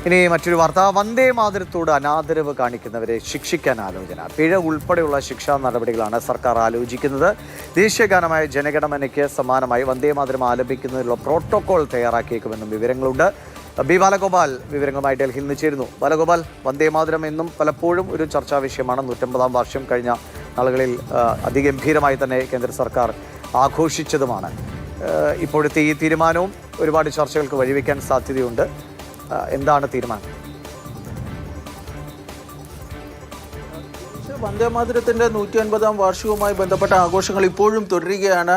ഇനി മറ്റൊരു വാർത്ത. വന്ദേ മാതരത്തോട് അനാദരവ് കാണിക്കുന്നവരെ ശിക്ഷിക്കാൻ ആലോചന. പിഴ ഉൾപ്പെടെയുള്ള ശിക്ഷാ നടപടികളാണ് സർക്കാർ ആലോചിക്കുന്നത്. ദേശീയഗാനമായ ജനഗണമനയ്ക്ക് സമാനമായി വന്ദേ മാതരം ആലപിക്കുന്നതിനുള്ള പ്രോട്ടോകോൾ തയ്യാറാക്കിയേക്കുമെന്നും വിവരങ്ങളുണ്ട്. ബി ബാലഗോപാൽ വിവരങ്ങളുമായി ഡൽഹിയിൽ നിന്ന് ചേരുന്നു. ബാലഗോപാൽ, വന്ദേ മാതരം എന്നും പലപ്പോഴും ഒരു ചർച്ചാ വിഷയമാണ്. 150-ാം വാർഷികം കഴിഞ്ഞ നാളുകളിൽ അതിഗംഭീരമായി തന്നെ കേന്ദ്ര സർക്കാർ ആഘോഷിച്ചതുമാണ്. ഇപ്പോഴത്തെ ഈ തീരുമാനവും ഒരുപാട് ചർച്ചകൾക്ക് വഴിവെക്കാൻ സാധ്യതയുണ്ട്. എന്താണ് തീരുമാനം? വന്ദേമാതരത്തിന്റെ 150-ാം വാർഷികവുമായി ബന്ധപ്പെട്ട ആഘോഷങ്ങൾ ഇപ്പോഴും തുടരുകയാണ്.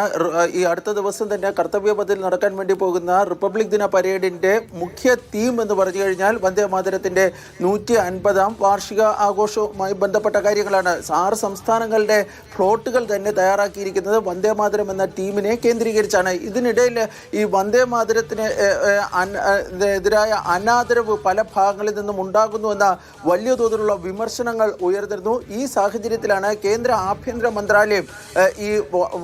ഈ അടുത്ത ദിവസം തന്നെ കർത്തവ്യപഥത്തിൽ നടക്കാൻ വേണ്ടി പോകുന്ന റിപ്പബ്ലിക് ദിന പരേഡിന്റെ മുഖ്യ തീം എന്ന് പറഞ്ഞു കഴിഞ്ഞാൽ വന്ദേമാതരത്തിന്റെ 150-ാം വാർഷിക ആഘോഷവുമായി ബന്ധപ്പെട്ട കാര്യങ്ങളാണ്. 6 സംസ്ഥാനങ്ങളുടെ ഫ്ലോട്ടുകൾ തന്നെ തയ്യാറാക്കിയിരിക്കുന്നത് വന്ദേമാതരം എന്ന ടീമിനെ കേന്ദ്രീകരിച്ചാണ്. ഇതിനിടയിൽ ഈ വന്ദേമാതരത്തിന് എതിരായ അനാദരവ് പല ഭാഗങ്ങളിൽ നിന്നും ഉണ്ടാകുന്നുവെന്ന വലിയ തോതിലുള്ള വിമർശനങ്ങൾ ഉയർന്നിരുന്നു. ഈ സാഹചര്യത്തിലാണ് കേന്ദ്ര ആഭ്യന്തര മന്ത്രാലയം ഈ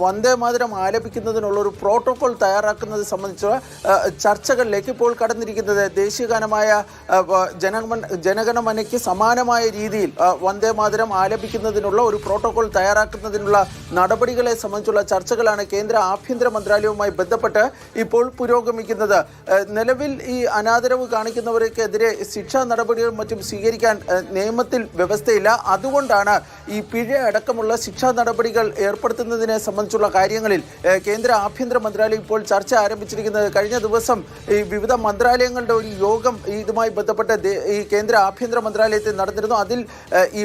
വന്ദേമാതരം ആലപിക്കുന്നതിനുള്ള ഒരു പ്രോട്ടോകോൾ തയ്യാറാക്കുന്നത് സംബന്ധിച്ച ചർച്ചകളിലേക്ക് ഇപ്പോൾ കടന്നിരിക്കുന്നത്. ദേശീയഗാനമായ ജനഗണമനയ്ക്ക് സമാനമായ രീതിയിൽ വന്ദേമാതരം ആലപിക്കുന്നതിനുള്ള ഒരു പ്രോട്ടോകോൾ തയ്യാറാക്കുന്നതിനുള്ള നടപടികളെ സംബന്ധിച്ചുള്ള ചർച്ചകളാണ് കേന്ദ്ര ആഭ്യന്തര മന്ത്രാലയവുമായി ബന്ധപ്പെട്ട് ഇപ്പോൾ പുരോഗമിക്കുന്നത്. നിലവിൽ ഈ അനാദരവ് കാണിക്കുന്നവർക്കെതിരെ ശിക്ഷാ നടപടികളും മറ്റും സ്വീകരിക്കാൻ നിയമത്തിൽ വ്യവസ്ഥയില്ല. അതുകൊണ്ടാണ് ഈ പിഴ അടക്കമുള്ള ശിക്ഷാ നടപടികൾ ഏർപ്പെടുത്തുന്നതിനെ സംബന്ധിച്ചുള്ള കാര്യങ്ങളിൽ കേന്ദ്ര ആഭ്യന്തര മന്ത്രാലയം ഇപ്പോൾ ചർച്ച ആരംഭിച്ചിരിക്കുന്നത്. കഴിഞ്ഞ ദിവസം ഈ വിവിധ മന്ത്രാലയങ്ങളുടെ ഒരു യോഗം ഇതുമായി ബന്ധപ്പെട്ട് ഈ കേന്ദ്ര ആഭ്യന്തര മന്ത്രാലയത്തിൽ നടന്നിരുന്നു. അതിൽ ഈ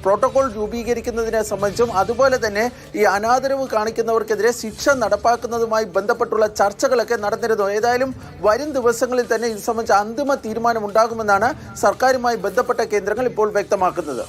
പ്രോട്ടോകോൾ രൂപീകരിക്കുന്നതിനെ സംബന്ധിച്ചും അതുപോലെ തന്നെ ഈ അനാദരവ് കാണിക്കുന്നവർക്കെതിരെ ശിക്ഷ നടപ്പാക്കുന്നതുമായി ബന്ധപ്പെട്ടുള്ള ചർച്ചകളൊക്കെ നടന്നിരുന്നു. ഏതായാലും വരും ദിവസങ്ങളിൽ തന്നെ ഇത് സംബന്ധിച്ച് അന്തിമ തീരുമാനം ഉണ്ടാകുമെന്നാണ് സർക്കാരുമായി ബന്ധപ്പെട്ട കേന്ദ്രങ്ങൾ ഇപ്പോൾ വ്യക്തമാക്കുന്നത്.